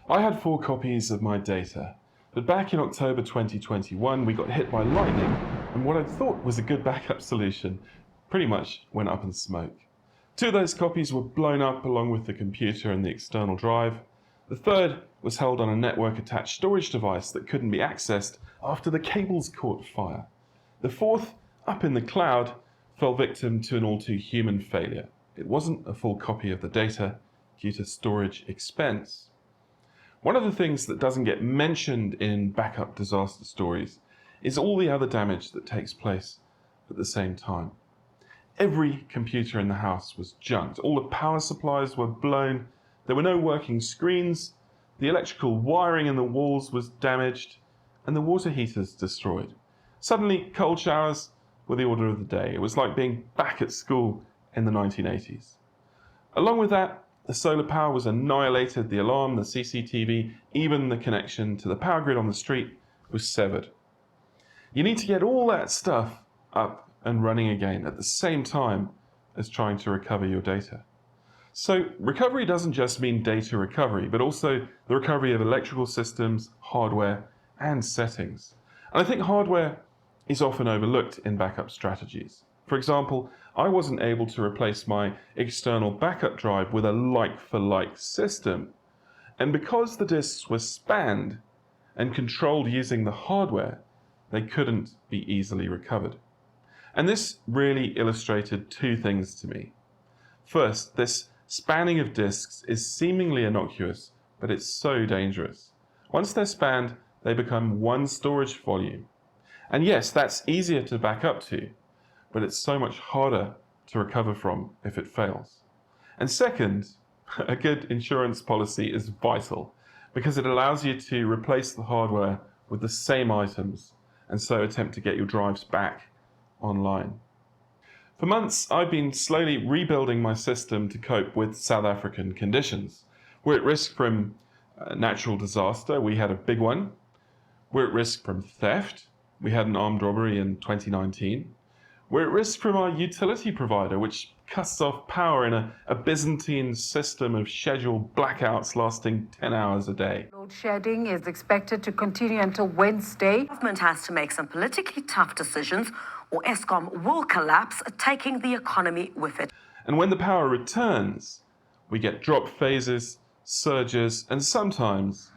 I had 4 copies of my data, but back in October 2021 we got hit by lightning and what I thought was a good backup solution pretty much went up in smoke. 2 of those copies were blown up along with the computer and the external drive. The third was held on a network-attached storage device that couldn't be accessed after the cables caught fire. The fourth, up in the cloud, fell victim to an all-too-human failure. It wasn't a full copy of the data due to storage expense. One of the things that doesn't get mentioned in backup disaster stories is all the other damage that takes place at the same time. Every computer in the house was junked. All the power supplies were blown. There were no working screens. The electrical wiring in the walls was damaged and the water heaters destroyed. Suddenly, cold showers were the order of the day. It was like being back at school in the 1980s. Along with that, the solar power was annihilated, the alarm, the CCTV, even the connection to the power grid on the street was severed. You need to get all that stuff up and running again at the same time as trying to recover your data. So recovery doesn't just mean data recovery, but also the recovery of electrical systems, hardware, and settings. And I think hardware is often overlooked in backup strategies. For example, I wasn't able to replace my external backup drive with a like-for-like system. And because the disks were spanned and controlled using the hardware, they couldn't be easily recovered. And this really illustrated 2 things to me. First, this spanning of disks is seemingly innocuous, but it's so dangerous. Once they're spanned, they become one storage volume. And yes, that's easier to back up to, but it's so much harder to recover from if it fails. And second, a good insurance policy is vital because it allows you to replace the hardware with the same items and so attempt to get your drives back online. For months, I've been slowly rebuilding my system to cope with South African conditions. We're at risk from natural disaster. We had a big one. We're at risk from theft. We had an armed robbery in 2019. We're at risk from our utility provider, which cuts off power in a Byzantine system of scheduled blackouts lasting 10 hours a day. Load shedding is expected to continue until Wednesday. The government has to make some politically tough decisions or Eskom will collapse, taking the economy with it. And when the power returns, we get drop phases, surges, and sometimes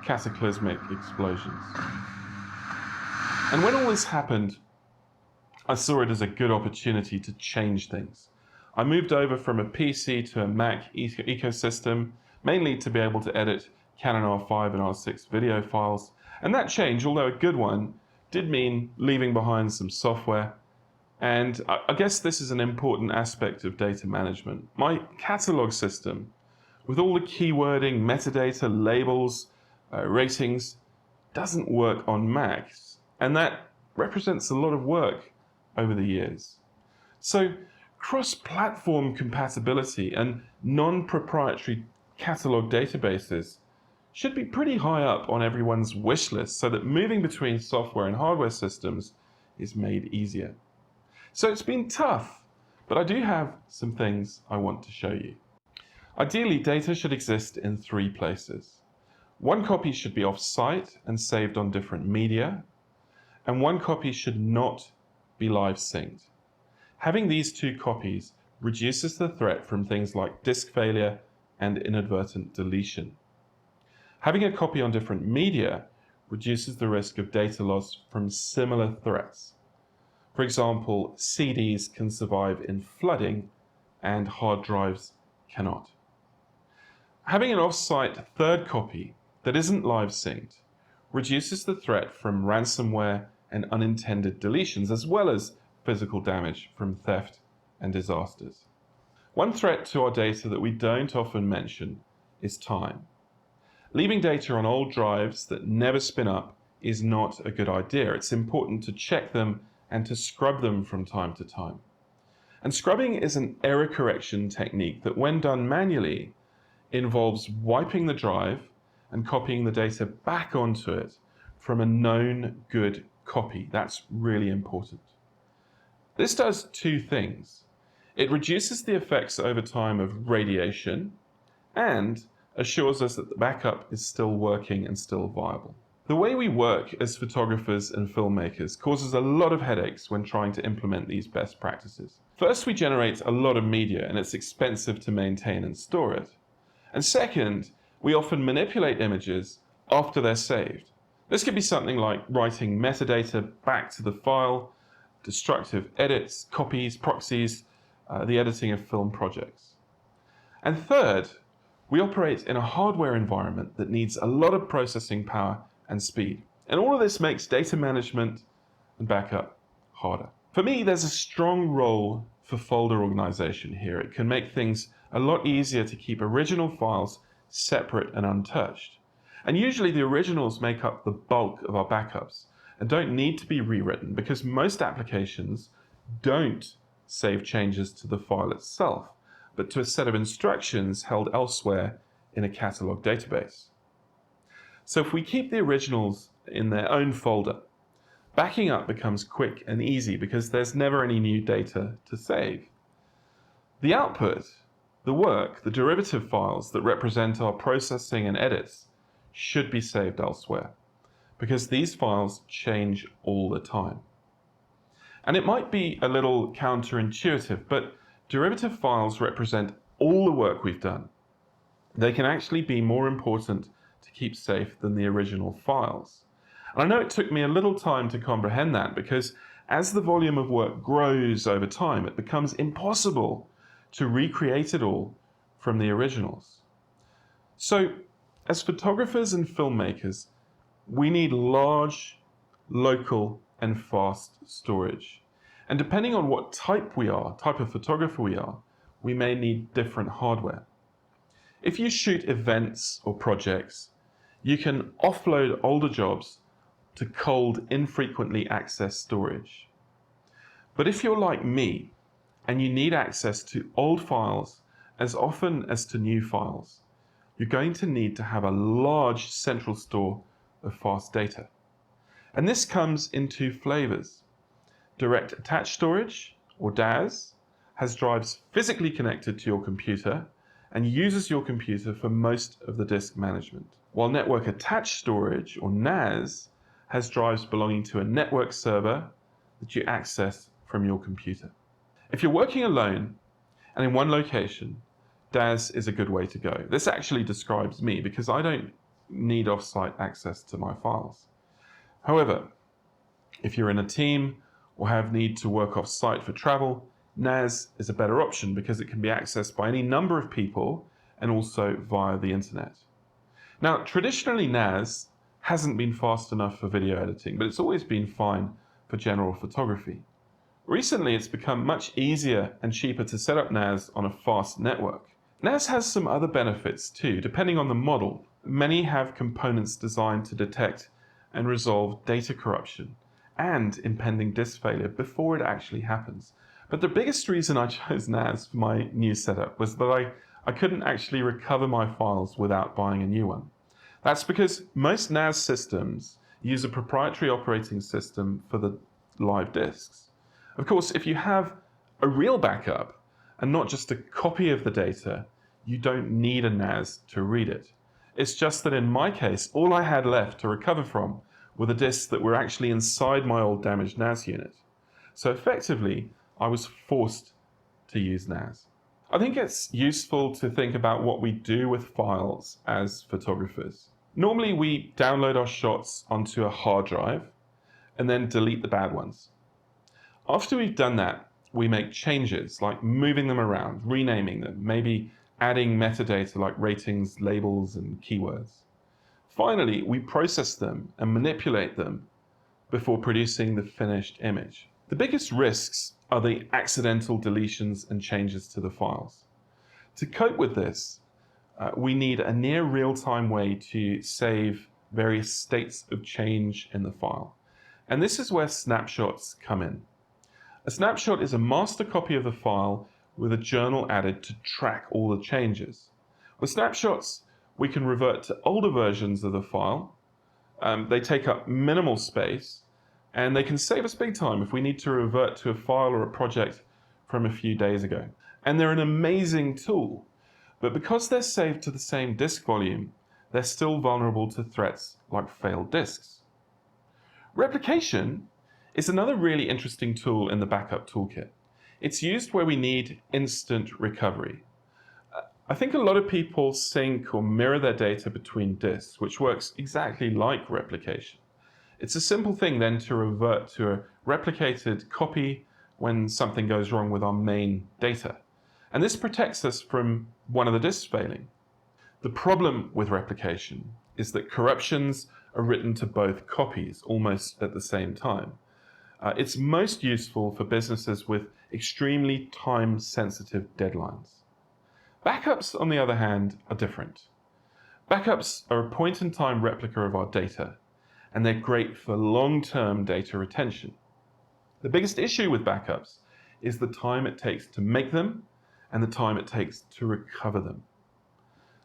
cataclysmic explosions. And when all this happened, I saw it as a good opportunity to change things. I moved over from a PC to a Mac ecosystem, mainly to be able to edit Canon R5 and R6 video files. And that change, although a good one, did mean leaving behind some software. And I guess this is an important aspect of data management. My catalog system, with all the keywording, metadata, labels, ratings, doesn't work on Macs. And that represents a lot of work over the years. So cross-platform compatibility and non-proprietary catalog databases should be pretty high up on everyone's wish list so that moving between software and hardware systems is made easier. So it's been tough, but I do have some things I want to show you. Ideally, data should exist in 3 places. One copy should be off-site and saved on different media, and one copy should not be live synced. Having these 2 copies reduces the threat from things like disk failure and inadvertent deletion. Having a copy on different media reduces the risk of data loss from similar threats. For example, CDs can survive in flooding and hard drives cannot. Having an off-site third copy that isn't live synced reduces the threat from ransomware and unintended deletions, as well as physical damage from theft and disasters. One threat to our data that we don't often mention is time. Leaving data on old drives that never spin up is not a good idea. It's important to check them and to scrub them from time to time. And scrubbing is an error correction technique that, when done manually, involves wiping the drive and copying the data back onto it from a known good copy. That's really important. This does 2 things. It reduces the effects over time of radiation and assures us that the backup is still working and still viable. The way we work as photographers and filmmakers causes a lot of headaches when trying to implement these best practices. First, we generate a lot of media and it's expensive to maintain and store it. And second, we often manipulate images after they're saved. This could be something like writing metadata back to the file, destructive edits, copies, proxies, the editing of film projects. And third, we operate in a hardware environment that needs a lot of processing power and speed. And all of this makes data management and backup harder. For me, there's a strong role for folder organization here. It can make things a lot easier to keep original files separate and untouched. And usually the originals make up the bulk of our backups and don't need to be rewritten because most applications don't save changes to the file itself, but to a set of instructions held elsewhere in a catalog database. So if we keep the originals in their own folder, backing up becomes quick and easy because there's never any new data to save. The output, the work, the derivative files that represent our processing and edits should be saved elsewhere because these files change all the time. And it might be a little counterintuitive, but derivative files represent all the work we've done. They can actually be more important to keep safe than the original files. And I know it took me a little time to comprehend that because as the volume of work grows over time, it becomes impossible to recreate it all from the originals. So, as photographers and filmmakers, we need large, local, and fast storage. And depending on what type of photographer we are, we may need different hardware. If you shoot events or projects, you can offload older jobs to cold, infrequently accessed storage. But if you're like me, and you need access to old files as often as to new files, you're going to need to have a large central store of fast data. And this comes in two flavors. Direct attached storage, or DAS, has drives physically connected to your computer and uses your computer for most of the disk management. While network attached storage, or NAS, has drives belonging to a network server that you access from your computer. If you're working alone and in one location, DAS is a good way to go. This actually describes me because I don't need off-site access to my files. However, if you're in a team or have need to work off-site for travel, NAS is a better option because it can be accessed by any number of people and also via the internet. Now, traditionally NAS hasn't been fast enough for video editing, but it's always been fine for general photography. Recently, it's become much easier and cheaper to set up NAS on a fast network. NAS has some other benefits too, depending on the model. Many have components designed to detect and resolve data corruption and impending disk failure before it actually happens. But the biggest reason I chose NAS for my new setup was that I couldn't actually recover my files without buying a new one. That's because most NAS systems use a proprietary operating system for the live disks. Of course, if you have a real backup and not just a copy of the data, you don't need a NAS to read it. It's just that in my case, all I had left to recover from were the disks that were actually inside my old damaged NAS unit. So effectively, I was forced to use NAS. I think it's useful to think about what we do with files as photographers. Normally, we download our shots onto a hard drive and then delete the bad ones. After we've done that, we make changes like moving them around, renaming them, maybe adding metadata like ratings, labels, and keywords. Finally, we process them and manipulate them before producing the finished image. The biggest risks are the accidental deletions and changes to the files. To cope with this, we need a near real-time way to save various states of change in the file. And this is where snapshots come in. A snapshot is a master copy of the file with a journal added to track all the changes. With snapshots, we can revert to older versions of the file. They take up minimal space, and they can save us big time if we need to revert to a file or a project from a few days ago. And they're an amazing tool, But because they're saved to the same disk volume, they're still vulnerable to threats like failed disks. Replication is another really interesting tool in the backup toolkit. It's used where we need instant recovery. I think a lot of people sync or mirror their data between disks, which works exactly like replication. It's a simple thing then to revert to a replicated copy when something goes wrong with our main data. And this protects us from one of the disks failing. The problem with replication is that corruptions are written to both copies almost at the same time. It's most useful for businesses with extremely time-sensitive deadlines. Backups, on the other hand, are different. Backups are a point-in-time replica of our data, and they're great for long-term data retention. The biggest issue with backups is the time it takes to make them and the time it takes to recover them.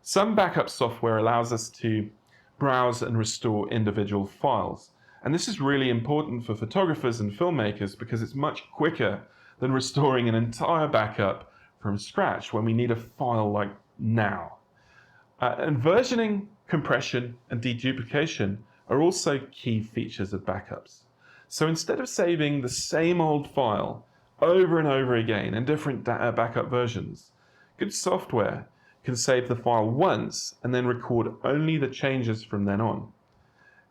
Some backup software allows us to browse and restore individual files, and this is really important for photographers and filmmakers because it's much quicker than restoring an entire backup from scratch when we need a file like now. And versioning, compression, and deduplication are also key features of backups. So instead of saving the same old file over and over again in different backup versions, good software can save the file once and then record only the changes from then on.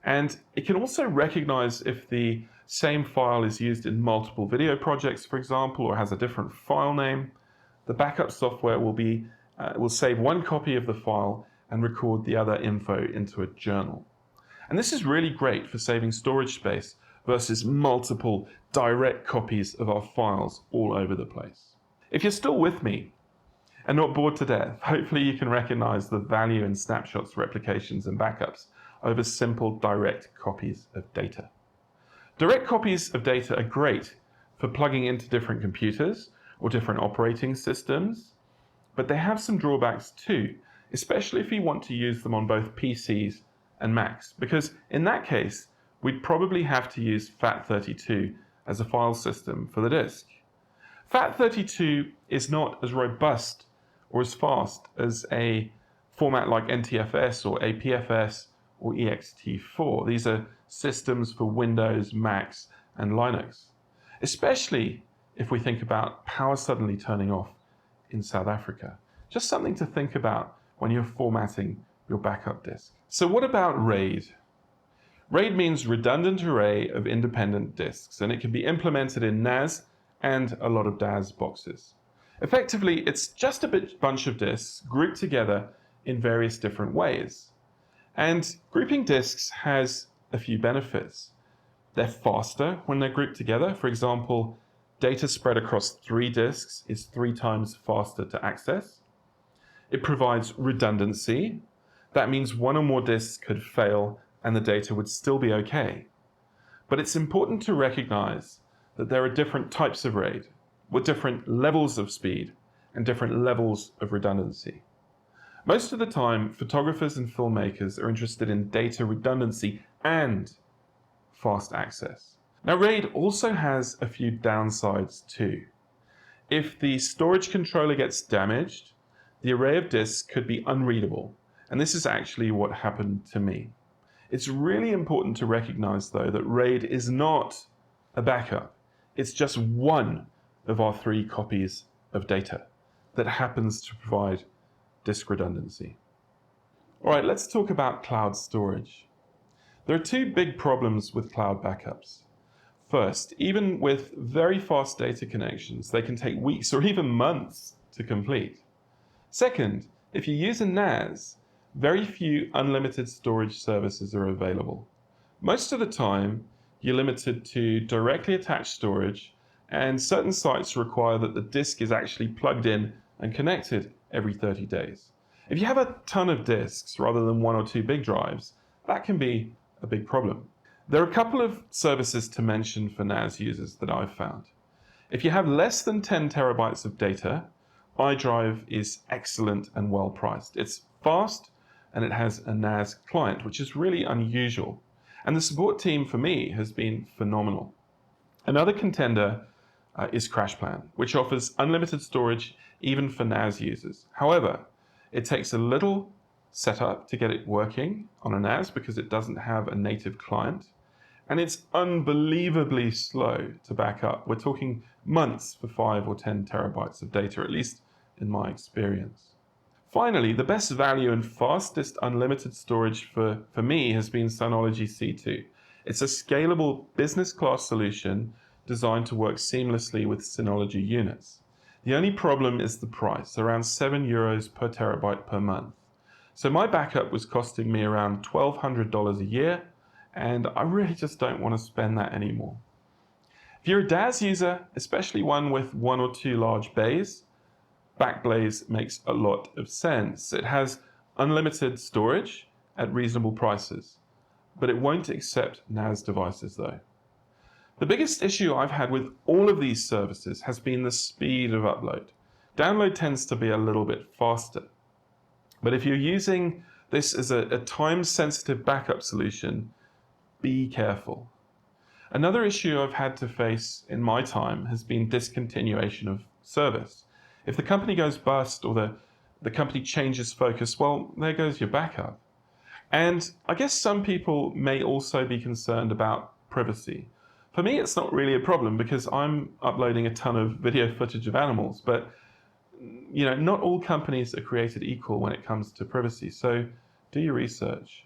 And it can also recognize if the same file is used in multiple video projects, for example, or has a different file name. The backup software will save one copy of the file and record the other info into a journal. And this is really great for saving storage space versus multiple direct copies of our files all over the place. If you're still with me and not bored to death, hopefully you can recognize the value in snapshots, replications, and backups over simple direct copies of data. Direct copies of data are great for plugging into different computers or different operating systems, but they have some drawbacks too, especially if you want to use them on both PCs and Macs, because in that case, we'd probably have to use FAT32 as a file system for the disk. FAT32 is not as robust or as fast as a format like NTFS or APFS or ext4. These are systems for Windows, Macs, and Linux, especially if we think about power suddenly turning off in South Africa. Just something to think about when you're formatting your backup disk. So what about RAID? RAID means redundant array of independent disks, and it can be implemented in NAS and a lot of DAS boxes. Effectively, it's just a bunch of disks grouped together in various different ways. And grouping disks has a few benefits. They're faster when they're grouped together. For example, data spread across 3 disks is 3 times faster to access. It provides redundancy. That means one or more disks could fail and the data would still be okay. But it's important to recognize that there are different types of RAID with different levels of speed and different levels of redundancy. Most of the time, photographers and filmmakers are interested in data redundancy and fast access. Now, RAID also has a few downsides too. If the storage controller gets damaged, the array of disks could be unreadable, and this is actually what happened to me. It's really important to recognize, though, that RAID is not a backup. It's just one of our 3 copies of data that happens to provide disk redundancy. All right, let's talk about cloud storage. There are 2 big problems with cloud backups. First, even with very fast data connections, they can take weeks or even months to complete. Second, if you use a NAS, very few unlimited storage services are available. Most of the time, you're limited to directly attached storage, and certain sites require that the disk is actually plugged in and connected every 30 days. If you have a ton of disks rather than 1 or 2 big drives, that can be a big problem. There are a couple of services to mention for NAS users that I've found. If you have less than 10 terabytes of data, iDrive is excellent and well priced. It's fast and it has a NAS client, which is really unusual. And the support team for me has been phenomenal. Another contender is CrashPlan, which offers unlimited storage even for NAS users. However, It takes a little setup to get it working on a NAS because it doesn't have a native client. And it's unbelievably slow to back up. We're talking months for 5 or 10 terabytes of data, at least in my experience. Finally, the best value and fastest unlimited storage for me has been Synology C2. It's a scalable business class solution designed to work seamlessly with Synology units. The only problem is the price, around €7 per terabyte per month. So my backup was costing me around $1,200 a year, and I really just don't want to spend that anymore. If you're a DAS user, especially one with 1 or 2 large bays, Backblaze makes a lot of sense. It has unlimited storage at reasonable prices, but it won't accept NAS devices though. The biggest issue I've had with all of these services has been the speed of upload. Download tends to be a little bit faster, but if you're using this as a time-sensitive backup solution, be careful. Another issue I've had to face in my time has been discontinuation of service. If the company goes bust or the company changes focus, well, there goes your backup. And I guess some people may also be concerned about privacy. For me, it's not really a problem because I'm uploading a ton of video footage of animals, but not all companies are created equal when it comes to privacy. So do your research.